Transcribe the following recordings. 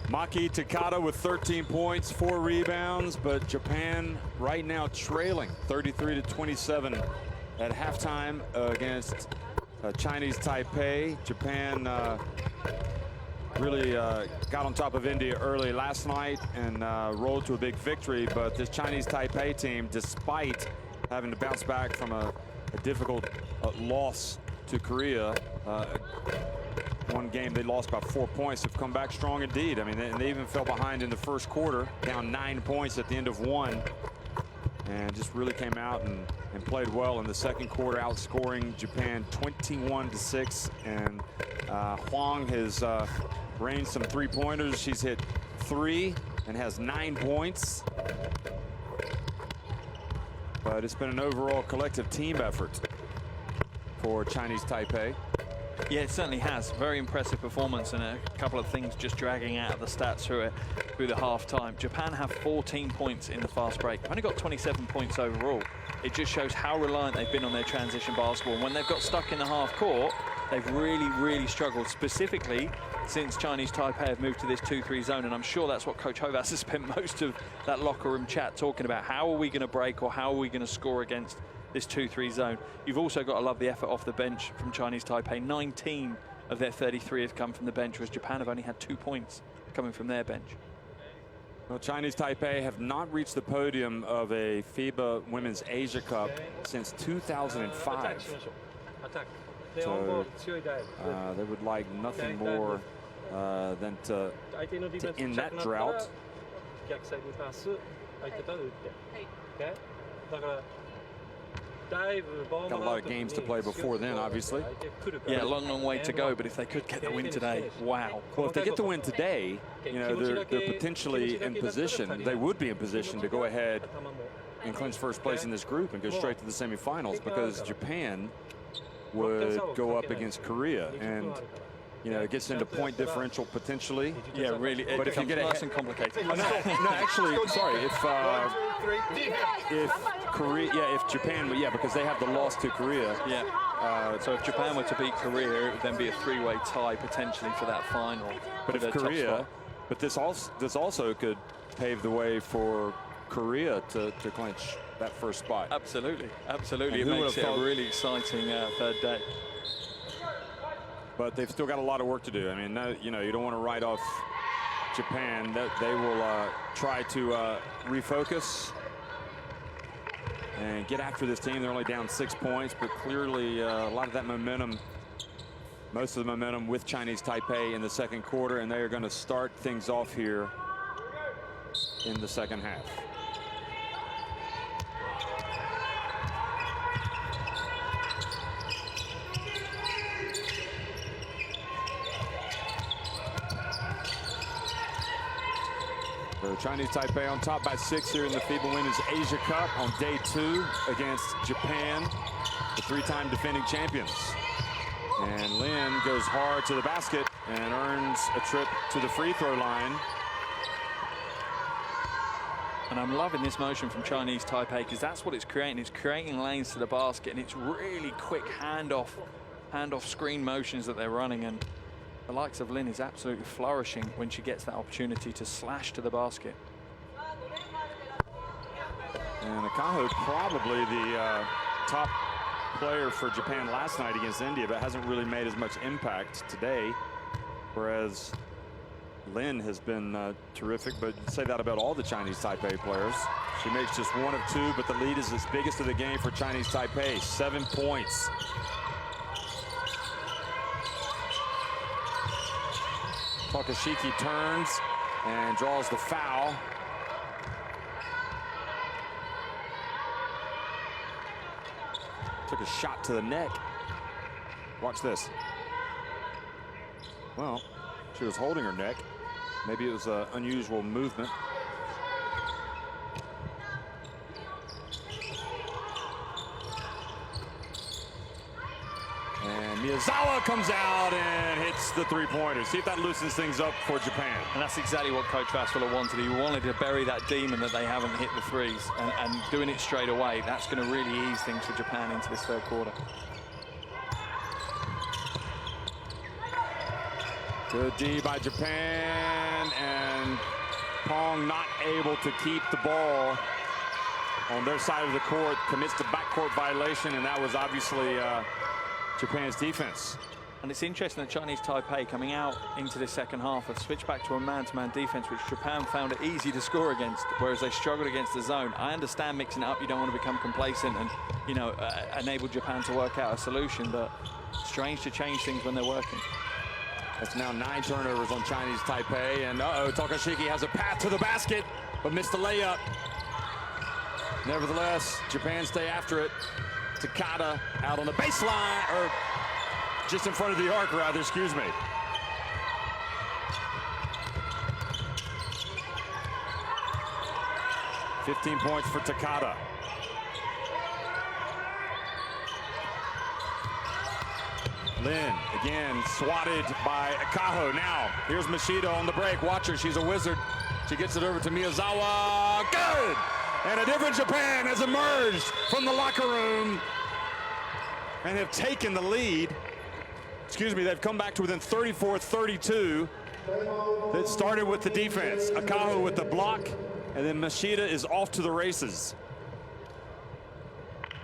Maki Takada with 13 points, 4 rebounds, but Japan right now trailing 33-27 at halftime against Chinese Taipei. Japan really got on top of India early last night and rolled to a big victory, but this Chinese Taipei team, despite having to bounce back from a difficult loss to Korea, one game they lost by 4 points, have come back strong indeed. I mean, they even fell behind in the first quarter, down 9 points at the end of one, and just really came out and played well in the second quarter, outscoring Japan 21-6. And Huang has ranged some three-pointers. She's hit 3 and has 9 points. But it's been an overall collective team effort for Chinese Taipei. Yeah, it certainly has. Very impressive performance, and a couple of things just dragging out of the stats through the half-time. Japan have 14 points in the fast break. They've only got 27 points overall. It just shows how reliant they've been on their transition basketball. And when they've got stuck in the half-court, they've really, really struggled, specifically since Chinese Taipei have moved to this 2-3 zone. And I'm sure that's what Coach Hovas has spent most of that locker room chat talking about. How are we going to break, or how are we going to score against this 2-3 zone? You've also got to love the effort off the bench from Chinese Taipei. 19 of their 33 have come from the bench, whereas Japan have only had 2 points coming from their bench. Well, Chinese Taipei have not reached the podium of a FIBA Women's Asia Cup since 2005. So they would like nothing more than to end that drought. Got a lot of games to play before then, obviously. Yeah, a long, long way to go, but if they could get the win today, wow. Well, if they get the win today, you know, they're potentially in position, they would be in position to go ahead and clinch first place in this group and go straight to the semifinals, because Japan would go up against Korea, and you know, it gets into point differential potentially. Yeah, really. But if you get nice and complicated. No, actually, sorry. If Korea, yeah, if Japan, yeah, because they have the loss to Korea. Yeah. So if Japan were to beat Korea, it would then be a 3-way tie potentially for that final. But if Korea, but this also could pave the way for Korea to clinch that first spot. Absolutely, absolutely. It makes it a really exciting third day. But they've still got a lot of work to do. I mean, you know, you don't want to write off Japan. That they will try to refocus and get after this team. They're only down 6 points, but clearly a lot of that momentum, most of the momentum with Chinese Taipei in the second quarter, and they are going to start things off here in the second half. So Chinese Taipei on top by 6 here in the FIBA Women's Asia Cup on day 2 against Japan, the 3-time defending champions. And Lin goes hard to the basket and earns a trip to the free throw line. And I'm loving this motion from Chinese Taipei, because that's what it's creating. It's creating lanes to the basket, and it's really quick handoff screen motions that they're running. And the likes of Lin is absolutely flourishing when she gets that opportunity to slash to the basket. And Akaho, probably the top player for Japan last night against India, but hasn't really made as much impact today, whereas Lin has been terrific. But say that about all the Chinese Taipei players. She makes just 1 of 2, but the lead is the biggest of the game for Chinese Taipei, 7 points. Takashiki turns and draws the foul. Took a shot to the neck. Watch this. Well, she was holding her neck. Maybe it was an unusual movement. And Miyazawa comes out and hits the 3-pointer. See if that loosens things up for Japan. And that's exactly what Coach Vassala wanted. He wanted to bury that demon that they haven't hit the threes. And doing it straight away, that's going to really ease things for Japan into this third quarter. Good D by Japan, and Pong not able to keep the ball on their side of the court, commits the backcourt violation, and that was obviously Japan's defense. And it's interesting that Chinese Taipei coming out into the second half have switched back to a man-to-man defense, which Japan found it easy to score against, whereas they struggled against the zone. I understand mixing it up, you don't want to become complacent and, you know, enable Japan to work out a solution, but strange to change things when they're working. That's now 9 turnovers on Chinese Taipei, and Takashiki has a path to the basket, but missed the layup. Nevertheless, Japan stay after it. Takada out on the baseline, or just in front of the arc, rather, excuse me. $15 points for Takada. Lin, again, swatted by Akaho. Now, here's Machida on the break. Watch her, she's a wizard. She gets it over to Miyazawa. Good! And a different Japan has emerged from the locker room and have taken the lead. Excuse me, they've come back to within 34-32. It started with the defense. Akaho with the block, and then Machida is off to the races.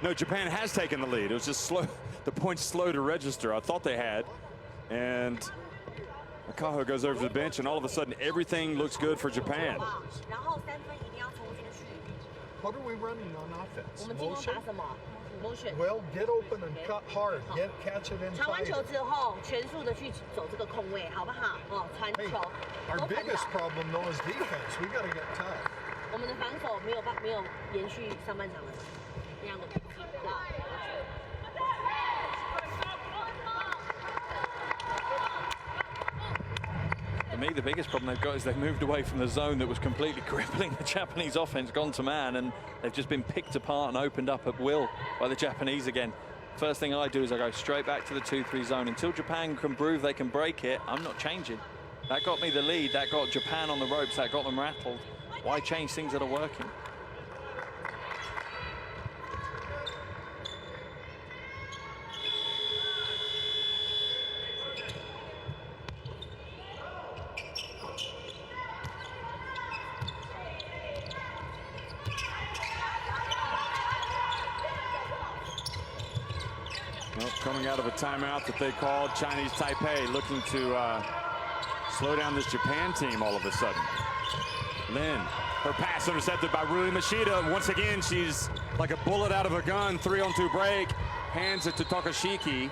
No, Japan has taken the lead. It was just slow. The point's slow to register. I thought they had. And Akaho goes over to the bench, and all of a sudden, everything looks good for Japan. What are we running on offense? 我们进攻打什么 ？motion。 Well, get open and cut hard. Catch it 传完 inside. 球之后，全速的去走这个空位，好不好？哦，传 Hey, 球。 our 都看 biggest 到。 problem though is defense. We got to get tough. 我们的防守没有延续上半场的那样的攻击。对。 For me, the biggest problem they've got is they've moved away from the zone that was completely crippling the Japanese offense, gone to man, and they've just been picked apart and opened up at will by the Japanese again. First thing I do is I go straight back to the 2-3 zone. Until Japan can prove they can break it, I'm not changing. That got me the lead, that got Japan on the ropes, that got them rattled. Why change things that are working? Well, coming out of a timeout that they called, Chinese Taipei looking to slow down this Japan team all of a sudden. Lin, her pass intercepted by Rui Machida. Once again, she's like a bullet out of a gun. 3-on-2 break, hands it to Takashiki.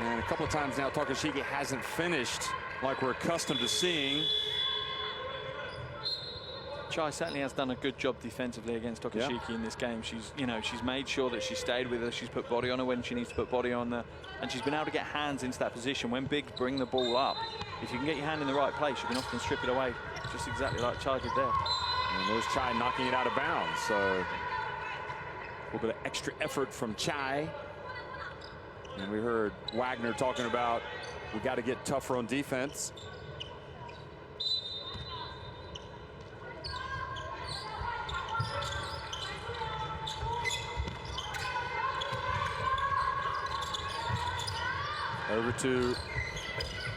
And a couple of times now, Takashiki hasn't finished like we're accustomed to seeing. Chai certainly has done a good job defensively against Takashiki in this game. She's, you know, she's made sure that she stayed with her. She's put body on her when she needs to put body on her, and she's been able to get hands into that position when bigs bring the ball up. If you can get your hand in the right place, you can often strip it away, just exactly like Chai did there. And there's Chai knocking it out of bounds. So a little bit of extra effort from Chai. And we heard Wagner talking about we got to get tougher on defense. Over to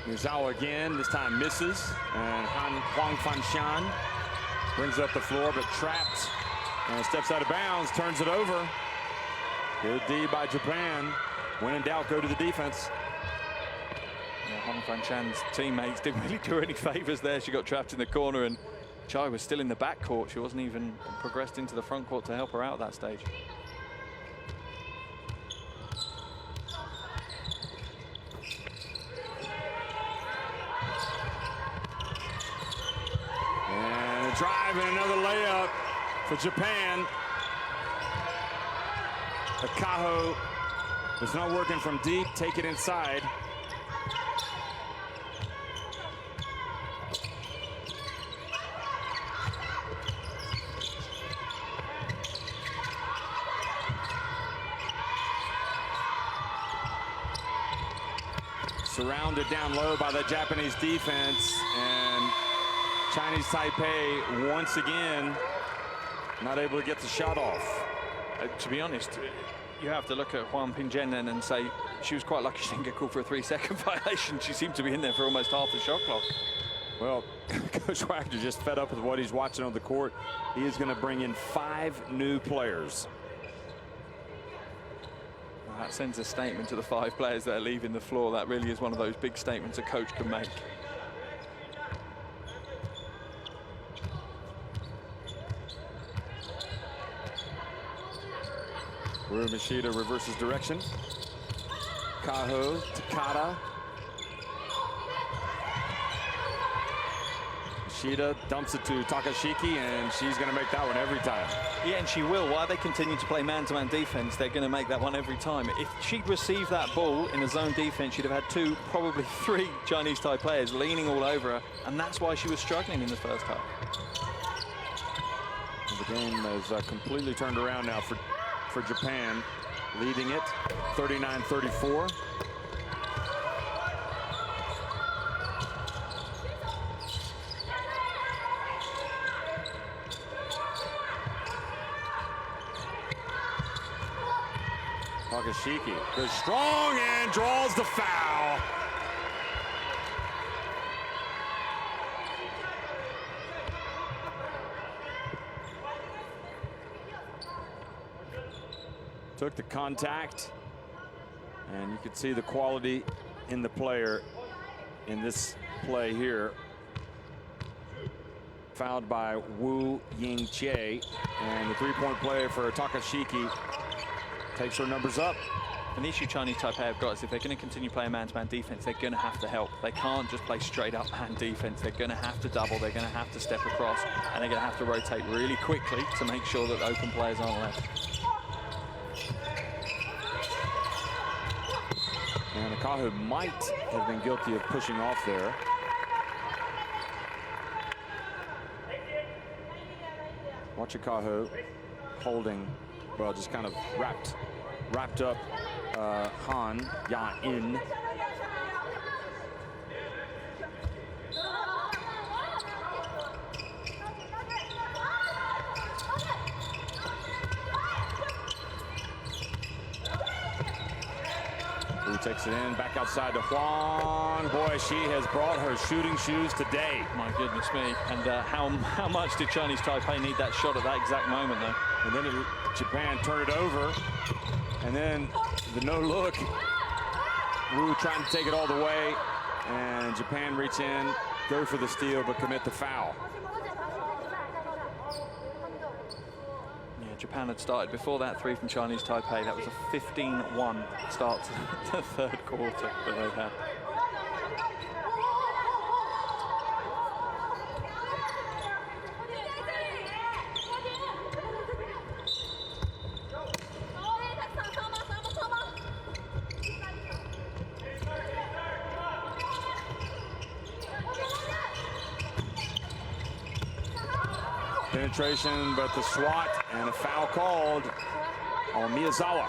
Miyazawa again, this time misses, and Huang Fanshan brings up the floor, but trapped, and steps out of bounds, turns it over. Good D by Japan. When in doubt, go to the defense. Yeah, Huang Fanshan's teammates didn't really do her any favors there. She got trapped in the corner, and Chai was still in the backcourt. She wasn't even progressed into the front court to help her out at that stage. Drive and another layup for Japan. Akaho is not working from deep. Take it inside. Surrounded down low by the Japanese defense, and Chinese Taipei once again not able to get the shot off. To be honest, you have to look at Huang Pingjin and say she was quite lucky she didn't get called for a 3-second violation. She seemed to be in there for almost half the shot clock. Well, Coach Wagner just fed up with what he's watching on the court. He is going to bring in 5 new players. Well, that sends a statement to the 5 players that are leaving the floor. That really is one of those big statements a coach can make. Rui Machida reverses direction. Kaho, Takada. Machida dumps it to Takashiki, and she's going to make that one every time. Yeah, and she will. While they continue to play man-to-man defense, they're going to make that one every time. If she'd received that ball in a zone defense, she'd have had 2, probably 3 Chinese Taipei players leaning all over her, and that's why she was struggling in the first half. The game is completely turned around now for Japan, leading it 39-34. Takashiki goes strong and draws the foul. Took the contact, and you could see the quality in the player in this play here. Fouled by Wu Ying-che, and the 3-point play for Takashiki takes her numbers up. And the issue Chinese Taipei have got is if they're going to continue playing man-to-man defense, they're going to have to help. They can't just play straight-up man defense. They're going to have to double. They're going to have to step across, and they're going to have to rotate really quickly to make sure that open players aren't left. And Akahu might have been guilty of pushing off there. Watch Akahu holding, well, just kind of wrapped up Han Ya-in. Who takes it in, back outside to Huang. Boy, she has brought her shooting shoes today. My goodness me. And how much did Chinese Taipei need that shot at that exact moment, though? And then Japan turned it over. And then the no look. Wu trying to take it all the way. And Japan reach in, go for the steal, but commit the foul. Yeah, Japan had started before that 3 from Chinese Taipei. That was a 15-1 start to the third quarter that they had. Penetration, but the swat and a foul called on Miyazawa.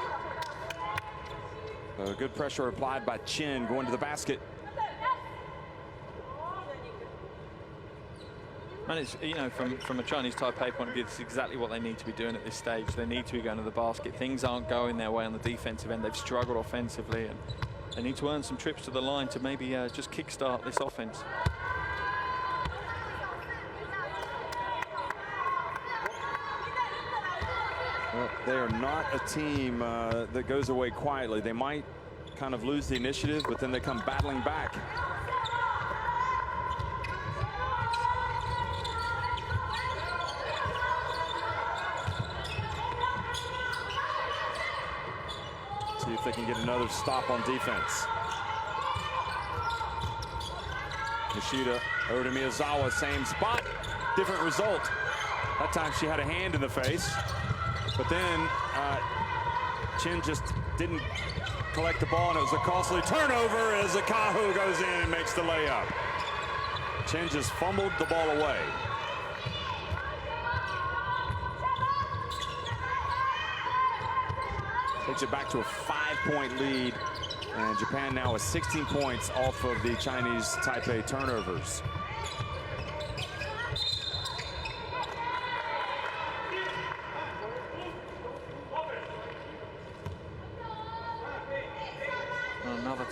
Good pressure applied by Chin going to the basket. And it's, you know, from a Chinese Taipei point of view, it's exactly what they need to be doing at this stage. They need to be going to the basket. Things aren't going their way on the defensive end. They've struggled offensively, and they need to earn some trips to the line to maybe just kickstart this offense. Well, they are not a team that goes away quietly. They might kind of lose the initiative, but then they come battling back. See if they can get another stop on defense. Nishida over to Miyazawa, same spot, different result. That time she had a hand in the face. But then Chin just didn't collect the ball, and it was a costly turnover as Akahu goes in and makes the layup. Chin just fumbled the ball away. Takes it back to a 5-point lead, and Japan now is 16 points off of the Chinese Taipei turnovers.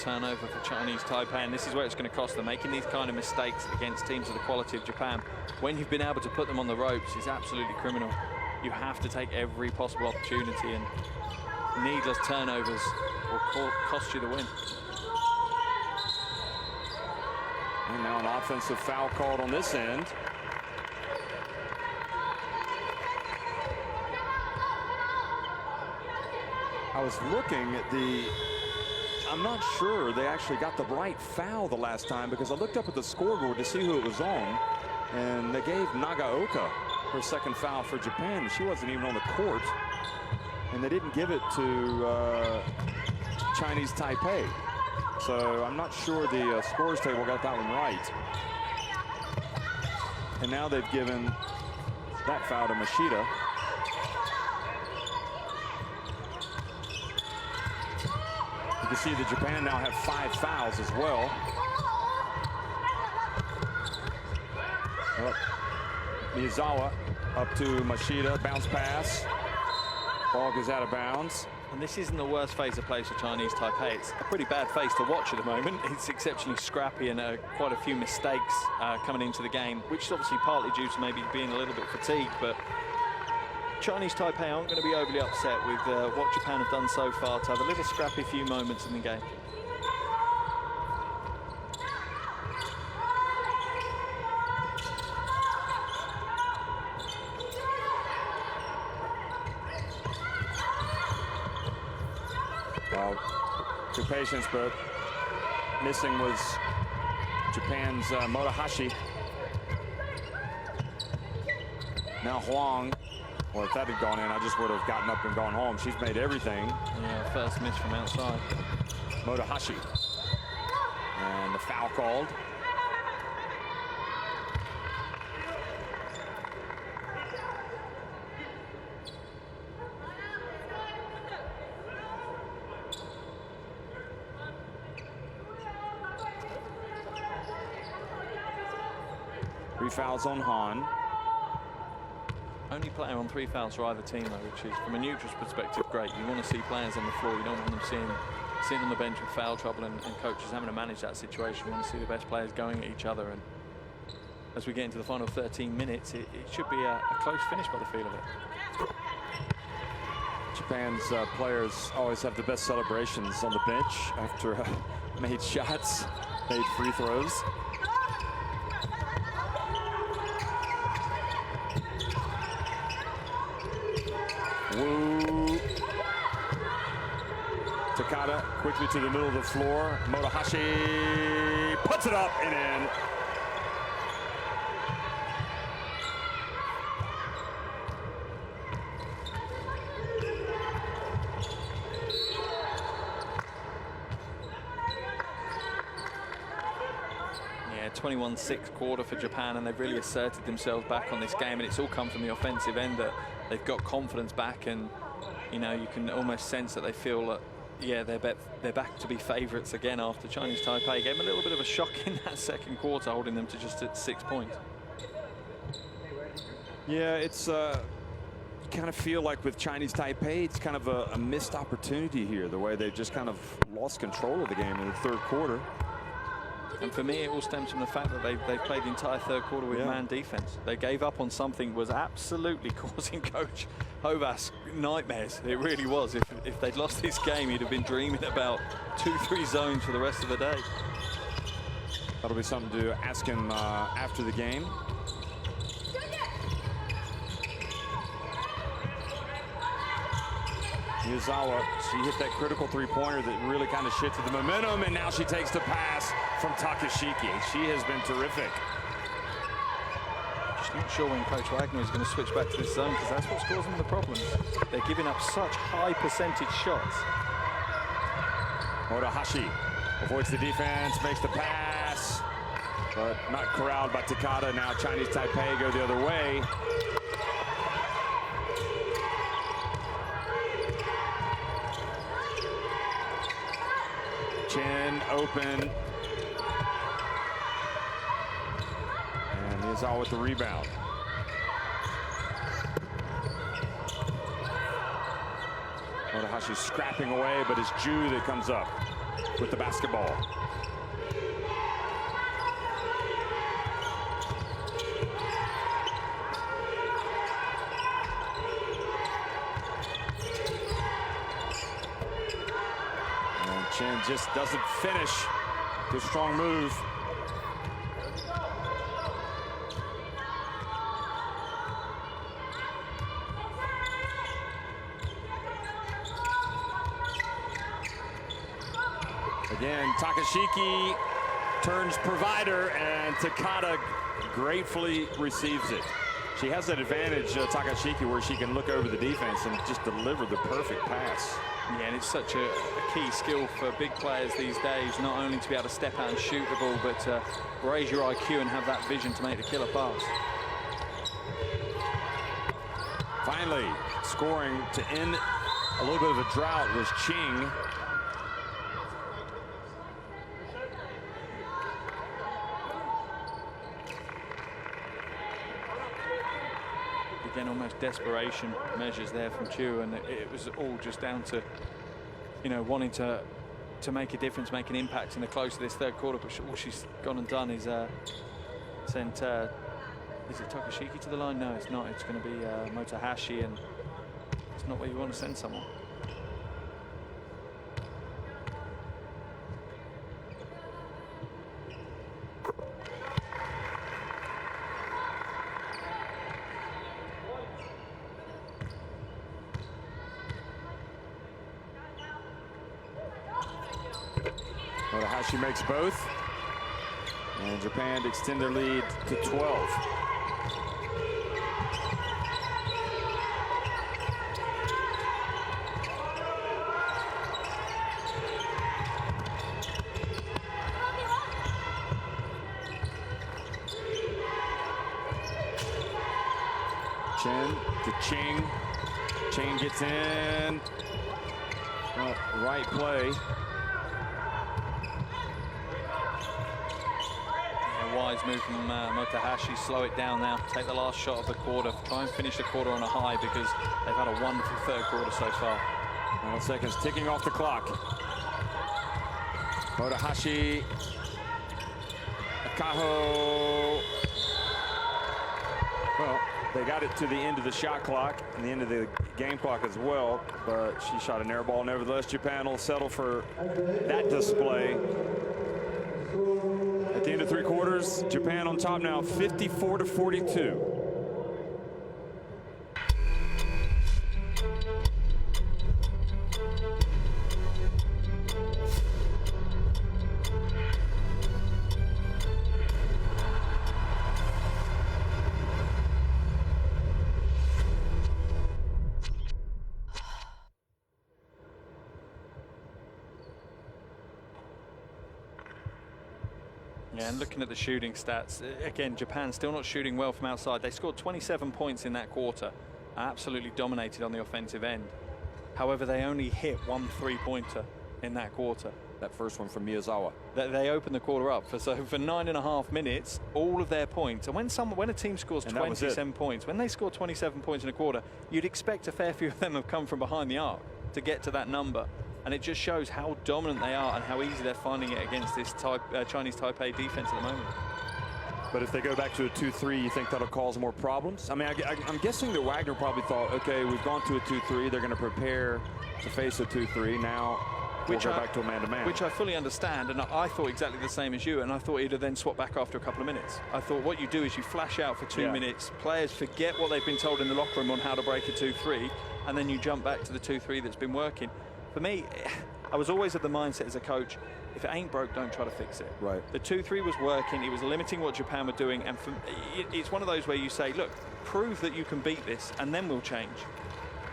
turnover for Chinese Taipei, and this is where it's going to cost them. Making these kind of mistakes against teams of the quality of Japan, when you've been able to put them on the ropes, is absolutely criminal. You have to take every possible opportunity, and needless turnovers will cost you the win. And now an offensive foul called on this end. I was looking at I'm not sure they actually got the right foul the last time, because I looked up at the scoreboard to see who it was on, and they gave Nagaoka her second foul for Japan. She wasn't even on the court, and they didn't give it to Chinese Taipei. So I'm not sure the scores table got that one right. And now they've given that foul to Machida. You can see that Japan now have 5 fouls as well. Miyazawa up to Machida, bounce pass. Ball goes out of bounds. And this isn't the worst phase of play for Chinese Taipei. It's a pretty bad phase to watch at the moment. It's exceptionally scrappy, and quite a few mistakes coming into the game, which is obviously partly due to maybe being a little bit fatigued. But Chinese Taipei aren't going to be overly upset with what Japan have done so far to have a little scrappy few moments in the game. Well, good patience, but missing was Japan's Motohashi. Now Huang. Well, if that had gone in, I just would have gotten up and gone home. She's made everything. Yeah, first miss from outside. Motohashi. And the foul called. Three fouls on Han. Only player on 3 fouls for either team, though, which is, from a neutral's perspective, great. You want to see players on the floor. You don't want them sitting on the bench with foul trouble and coaches having to manage that situation. You want to see the best players going at each other. And as we get into the final 13 minutes, it should be a close finish by the feel of it. Japan's players always have the best celebrations on the bench after made shots, made free throws. Woo. Takada quickly to the middle of the floor. Motohashi puts it up and in. Yeah, 21-6 quarter for Japan, and they've really asserted themselves back on this game, and it's all come from the offensive end that they've got confidence back, and you know, you can almost sense that they feel that, yeah, they're back to be favourites again after Chinese Taipei gave them a little bit of a shock in that second quarter, holding them to just at 6 points. Yeah, it's kind of feel like with Chinese Taipei, it's kind of a missed opportunity here, the way they just kind of lost control of the game in the third quarter. And for me, it all stems from the fact that they played the entire third quarter with man defense. They gave up on something was absolutely causing Coach Hovas nightmares. It really was. If they'd lost this game, he'd have been dreaming about 2-3 zones for the rest of the day. That'll be something to ask him after the game. Miyazawa, she hit that critical three-pointer that really kind of shifted the momentum, and now she takes the pass from Takashiki. She has been terrific. Just not sure when Coach Wagner is going to switch back to this zone, because that's what's causing the problems. They're giving up such high percentage shots. Motohashi avoids the defense, makes the pass, but not corralled by Takada. Now Chinese Taipei go the other way. Chin open. And Miyazawa with the rebound. Motohashi scrapping away, but it's Ju that comes up. with the basketball. And Chen just doesn't finish. Good strong move. Again, Takashiki turns provider, and Takata gratefully receives it. She has that advantage, Takashiki, where she can look over the defense and just deliver the perfect pass. Yeah, and it's such a key skill for big players these days, not only to be able to step out and shoot the ball, but to raise your IQ and have that vision to make the killer pass. Finally, scoring to end a little bit of a drought was Ching. Again, almost desperation measures there from Chu, and it was all just down to, you know, wanting to make a difference, make an impact in the close of this third quarter. But all she's gone and done is sent, is it Takashiki to the line? No, it's not. It's going to be Motohashi, and it's not where you want to send someone. Motohashi makes both, and Japan extend their lead to 12. Chen to Ching. Ching gets in. Well, right play. Wise move from Motohashi. Slow it down now. Take the last shot of the quarter. Try and finish the quarter on a high, because they've had a wonderful third quarter so far. 12 seconds ticking off the clock. Motohashi. Akaho. Well, they got it to the end of the shot clock and the end of the game clock as well, but she shot an air ball. Nevertheless, Japan will settle for that display. At the end of three quarters, Japan on top now, 54-42. Yeah, and looking at the shooting stats, again, Japan still not shooting well from outside. They scored 27 points in that quarter, absolutely dominated on the offensive end. However, they only hit 1 3-pointer in that quarter. That first one from Miyazawa. They opened the quarter up. So for 9.5 minutes, all of their points. And when a team scores 27 points, when they score 27 points in a quarter, you'd expect a fair few of them have come from behind the arc to get to that number. And it just shows how dominant they are and how easy they're finding it against this Chinese Taipei defense at the moment. But if they go back to a 2-3, you think that'll cause more problems? I mean, I'm guessing that Wagner probably thought, okay, we've gone to a 2-3. They're going to prepare to face a 2-3. Now we'll go back to a man-to-man. Which I fully understand, and I thought exactly the same as you, and I thought he'd have then swapped back after a couple of minutes. I thought what you do is you flash out for 2 minutes, players forget what they've been told in the locker room on how to break a 2-3, and then you jump back to the 2-3 that's been working. For me, I was always of the mindset as a coach, if it ain't broke, don't try to fix it. Right. The 2-3 was working, it was limiting what Japan were doing, and it's one of those where you say, look, prove that you can beat this, and then we'll change.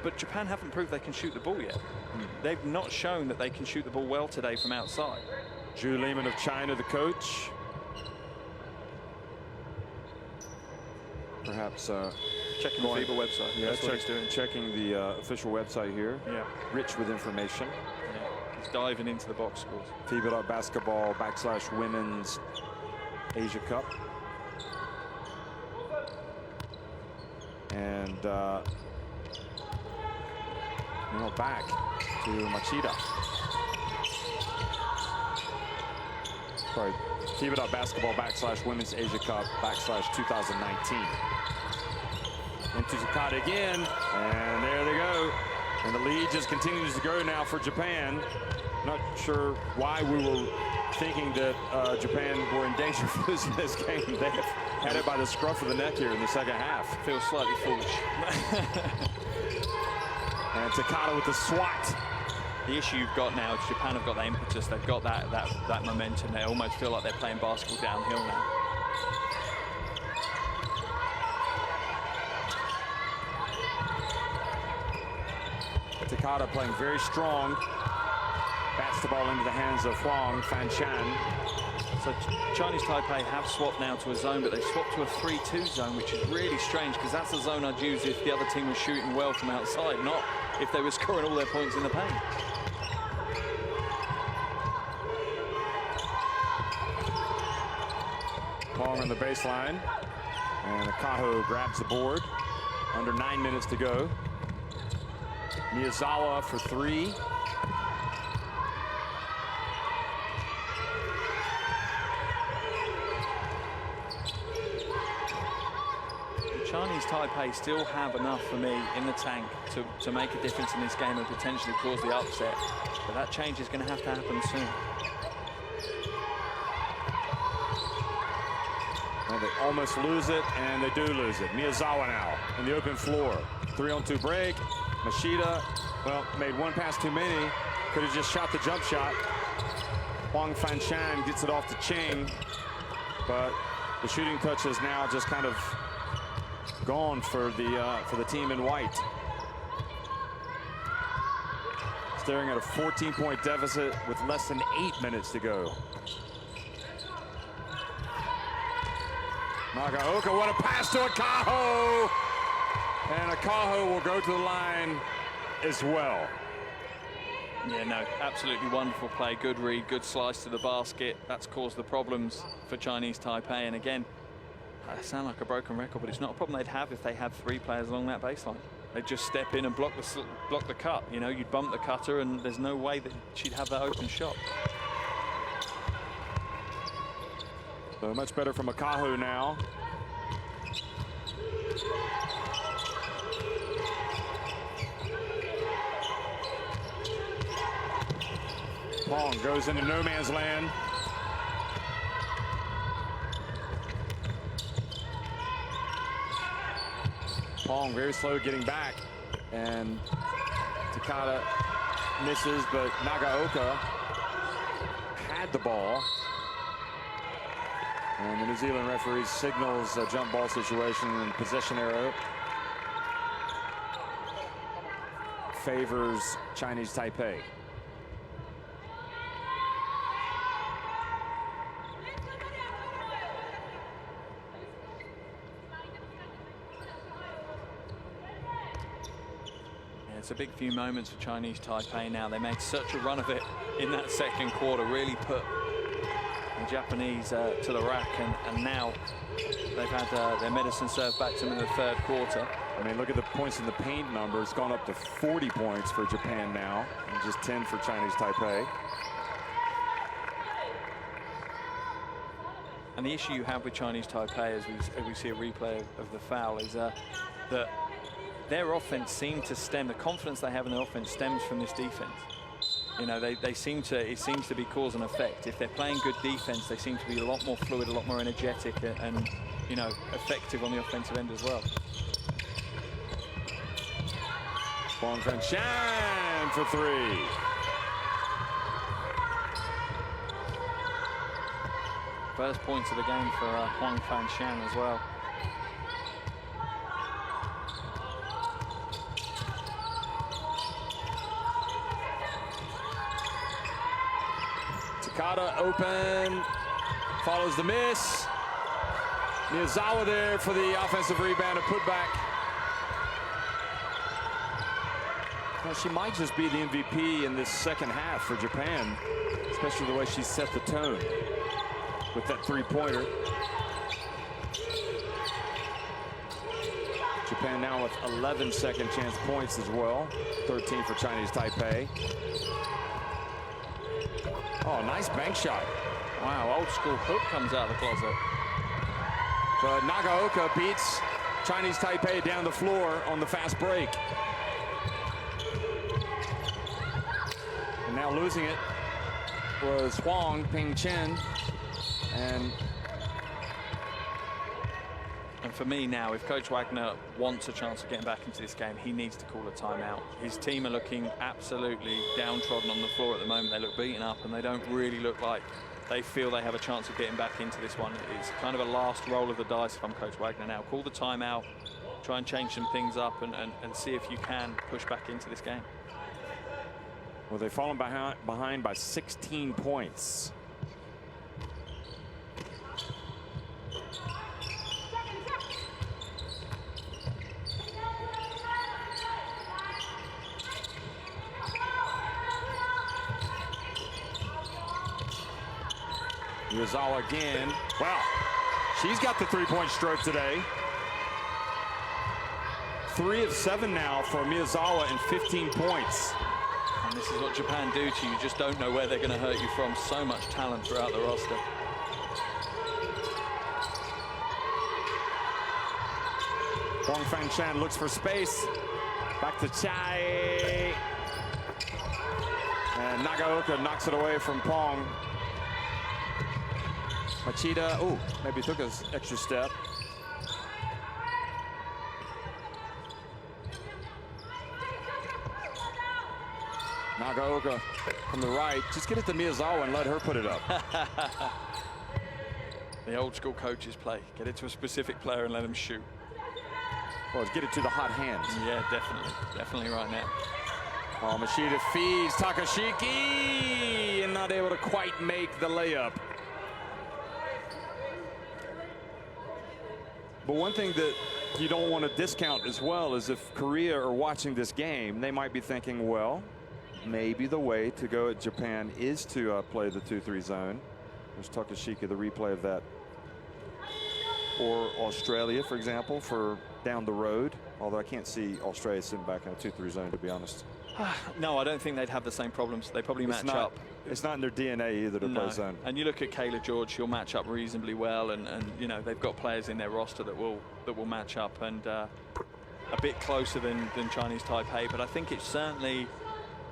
But Japan haven't proved they can shoot the ball yet. They've not shown that they can shoot the ball well today from outside. Zhu Liman of China, the coach. Perhaps checking the FIBA website. Yeah, that's what he's doing. Checking the official website here. Yeah. Rich with information. Yeah. He's diving into the box scores. FIBA.basketball/Women's Asia Cup. And back to Machida. Sorry, FIBA basketball / Women's Asia Cup / 2019. Into Takada again, and there they go. And the lead just continues to grow now for Japan. Not sure why we were thinking that Japan were in danger of losing this game. They have had it by the scruff of the neck here in the second half. Feels slightly foolish. And Takada with the swat. The issue you've got now is Japan have got that impetus. They've got that momentum. They almost feel like they're playing basketball downhill now. Takada playing very strong. Bats the ball into the hands of Huang Fanchan. So Chinese Taipei have swapped now to a zone, but they swapped to a 3-2 zone, which is really strange because that's the zone I'd use if the other team was shooting well from outside, not if they were scoring all their points in the paint. Huang on the baseline. And Akaho grabs the board. Under 9 minutes to go. Miyazawa for 3. Chinese Taipei still have enough for me in the tank to make a difference in this game and potentially cause the upset. But that change is going to happen soon. Well, they almost lose it, and they do lose it. Miyazawa now in the open floor. 3-on-2 break. Mashida, well, made one pass too many. Could have just shot the jump shot. Huang Fanchan gets it off to Ching, but the shooting touch is now just kind of gone for the team in white. Staring at a 14-point deficit with less than 8 minutes to go. Nagaoka, what a pass to Akaho! And Akaho will go to the line as well. Yeah, no, absolutely wonderful play. Good read, good slice to the basket. That's caused the problems for Chinese Taipei. And again, I sound like a broken record, but it's not a problem they'd have if they had 3 players along that baseline. They'd just step in and block the cut. You know, you'd bump the cutter, and there's no way that she'd have that open shot. So much better from Akaho now. Huang goes into no man's land. Huang very slow getting back, and Takada misses, but Nagaoka had the ball. And the New Zealand referee signals a jump ball situation, and possession arrow favors Chinese Taipei. It's a big few moments for Chinese Taipei now. They made such a run of it in that second quarter, really put the Japanese to the rack, and now they've had their medicine served back to them in the third quarter. I mean, look at the points in the paint number. It's gone up to 40 points for Japan now, and just 10 for Chinese Taipei. And the issue you have with Chinese Taipei, as we see a replay of the foul, is that their offense seemed to stem, the confidence they have in their offense stems from this defense. You know, it seems to be cause and effect. If they're playing good defense, they seem to be a lot more fluid, a lot more energetic, and you know, effective on the offensive end as well. Huang Fanchan for 3. First points of the game for Huang Fanchan as well. Takada open, follows the miss. Miyazawa there for the offensive rebound and putback. Well, she might just be the MVP in this second half for Japan, especially the way she set the tone with that 3-pointer. Japan now with 11 second chance points as well, 13 for Chinese Taipei. Oh, nice bank shot. Wow, old school hook comes out of the closet. But Nagaoka beats Chinese Taipei down the floor on the fast break. And now losing it was Huang Pingchen. And for me now, if Coach Wagner wants a chance of getting back into this game, he needs to call a timeout. His team are looking absolutely downtrodden on the floor at the moment. They look beaten up, and they don't really look like they feel they have a chance of getting back into this one. It's kind of a last roll of the dice if I'm Coach Wagner now. Call the timeout, try and change some things up, and see if you can push back into this game. well, they've fallen behind by 16 points. Miyazawa again. Wow, she's got the three-point stroke today. 3 of 7 now for Miyazawa and 15 points. And this is what Japan do to you. You just don't know where they're going to hurt you from. So much talent throughout the roster. Huang Fangshan looks for space. Back to Chai. And Nagaoka knocks it away from Pong. Machida, oh, maybe took an extra step. Nagaoka from the right. Just get it to Miyazawa and let her put it up. The old school coaches play. Get it to a specific player and let him shoot. Well, get it to the hot hands. Yeah, definitely. Definitely right now. Oh, Machida feeds Takashiki and not able to quite make the layup. But one thing that you don't want to discount as well is if Korea are watching this game, they might be thinking, well, maybe the way to go at Japan is to play the 2-3 zone. There's Takashiki, the replay of that. Or Australia, for example, for down the road. Although I can't see Australia sitting back in a 2-3 zone, to be honest. No, I don't think they'd have the same problems. They probably match up. It's not in their DNA either to play zone. And you look at Kayla George, she'll match up reasonably well, and you know they've got players in their roster that will match up and a bit closer than Chinese Taipei. But I think it certainly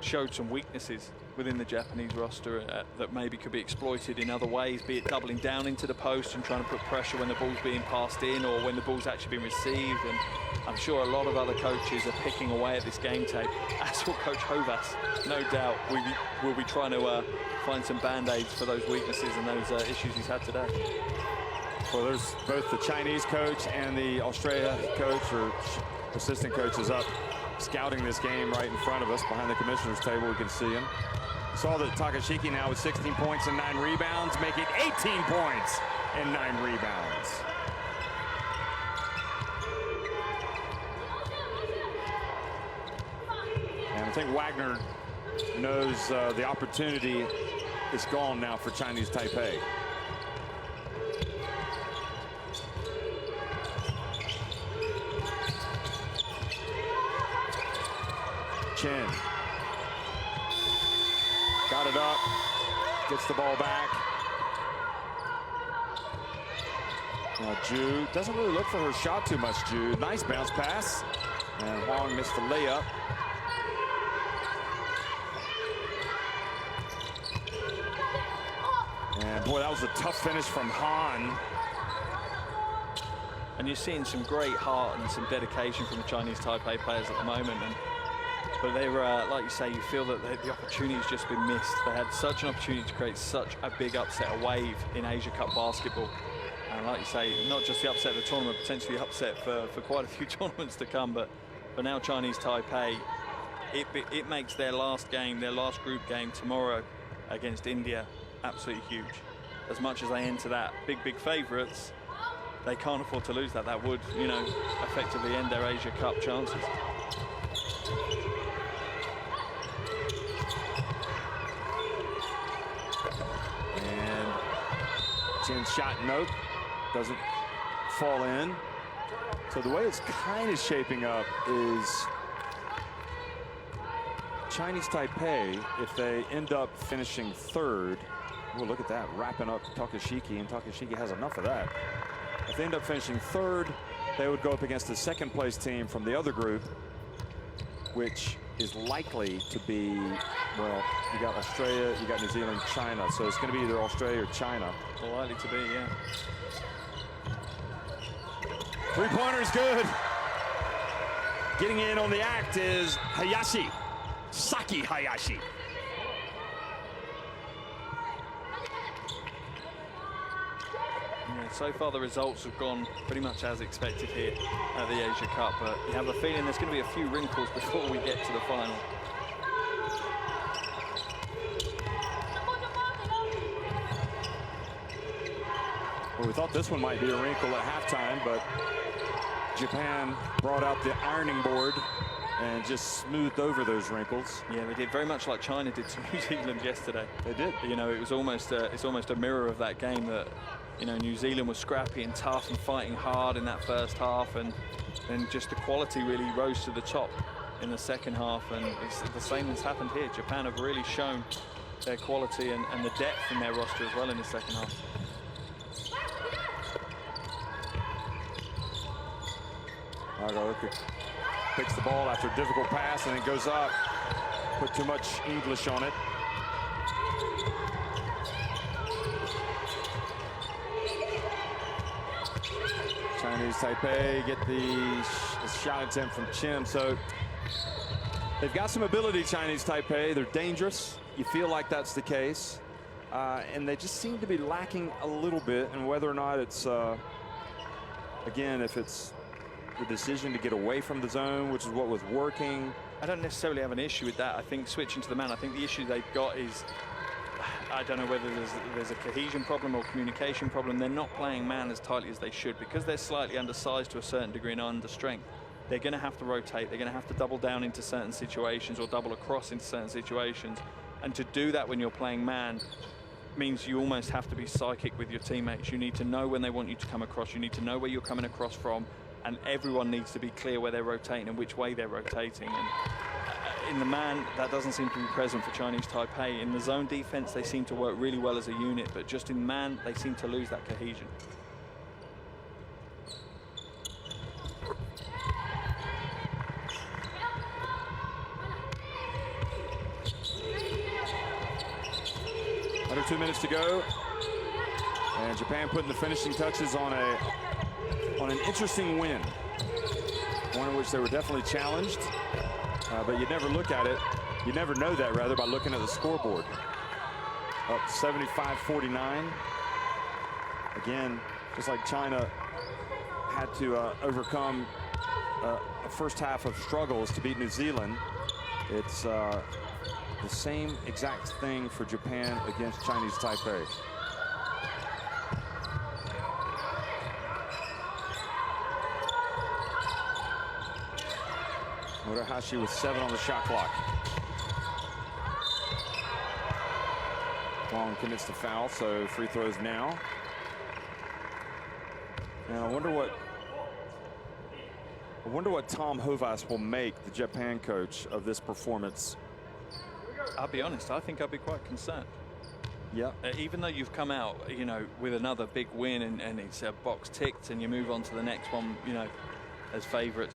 showed some weaknesses within the Japanese roster that maybe could be exploited in other ways, be it doubling down into the post and trying to put pressure when the ball's being passed in or when the ball's actually being received. And I'm sure a lot of other coaches are picking away at this game tape, as will Coach Hovas. No doubt we'll be trying to find some band-aids for those weaknesses and those issues he's had today. Well, there's both the Chinese coach and the Australia coach or assistant coaches up scouting this game right in front of us behind the commissioner's table. We can see him. Saw that Takashiki now with 16 points and 9 rebounds, making 18 points and 9 rebounds. And I think Wagner knows the opportunity is gone now for Chinese Taipei. Chen got it up, gets the ball back. Now Ju doesn't really look for her shot too much. Ju, nice bounce pass, and Huang missed the layup. And boy, that was a tough finish from Han. And you're seeing some great heart and some dedication from the Chinese Taipei players at the moment. But they were, like you say, you feel that the opportunity's just been missed. They had such an opportunity to create such a big upset, a wave in Asia Cup basketball. And like you say, not just the upset of the tournament, potentially upset for quite a few tournaments to come. But for now, Chinese Taipei, it makes their last game, their last group game tomorrow against India, absolutely huge. As much as they enter that big favourites, they can't afford to lose that. That would, you know, effectively end their Asia Cup chances. Chen's shot, nope, doesn't fall in. So the way it's kind of shaping up is Chinese Taipei, if they end up finishing third, Well, look at that, wrapping up Takashiki, and Takashiki has enough of that. If they end up finishing third, they would go up against the second place team from the other group, which is likely to be, well, you got Australia, you got New Zealand, China. So it's going to be either Australia or China. Well, likely to be, yeah. Three-pointer's good. Getting in on the act is Hayashi, Saki Hayashi. Yeah, so far the results have gone pretty much as expected here at the Asia Cup, but you have a feeling there's going to be a few wrinkles before we get to the final. Well, we thought this one might be a wrinkle at halftime, but Japan brought out the ironing board and just smoothed over those wrinkles. Yeah, they did very much like China did to New Zealand yesterday. They did. You know, it was almost it's almost a mirror of that game that, you know, New Zealand was scrappy and tough and fighting hard in that first half, and then just the quality really rose to the top in the second half, and it's the same has happened here. Japan have really shown their quality and the depth in their roster as well in the second half. Nagaoka picks the ball after a difficult pass and it goes up. Put too much English on it. Chinese Taipei get the shot attempt from Chim. So they've got some ability, Chinese Taipei. They're dangerous. You feel like that's the case. And they just seem to be lacking a little bit. And whether or not it's, again, if it's the decision to get away from the zone, which is what was working. I don't necessarily have an issue with that. I think switching to the man, I think the issue they've got is, I don't know whether there's a cohesion problem or communication problem. They're not playing man as tightly as they should because they're slightly undersized to a certain degree and under strength. They're going to have to rotate. They're going to have to double down into certain situations or double across into certain situations. And to do that when you're playing man means you almost have to be psychic with your teammates. You need to know when they want you to come across. You need to know where you're coming across from. And everyone needs to be clear where they're rotating and which way they're rotating. And in the man, that doesn't seem to be present for Chinese Taipei. In the zone defense, they seem to work really well as a unit, but just in man, they seem to lose that cohesion. Under 2 minutes to go. And Japan putting the finishing touches on an interesting win. One in which they were definitely challenged, but you never look at it. You never know that, rather, by looking at the scoreboard. Up 75-49. Again, just like China had to overcome a first half of struggles to beat New Zealand, it's the same exact thing for Japan against Chinese Taipei. Murahashi with 7 on the shot clock. Wong commits the foul, so free throws now. And I wonder what Tom Hovas will make, the Japan coach, of this performance. I'll be honest, I think I'd be quite concerned. Yeah. Even though you've come out, you know, with another big win and it's a box ticked and you move on to the next one, you know, as favourites.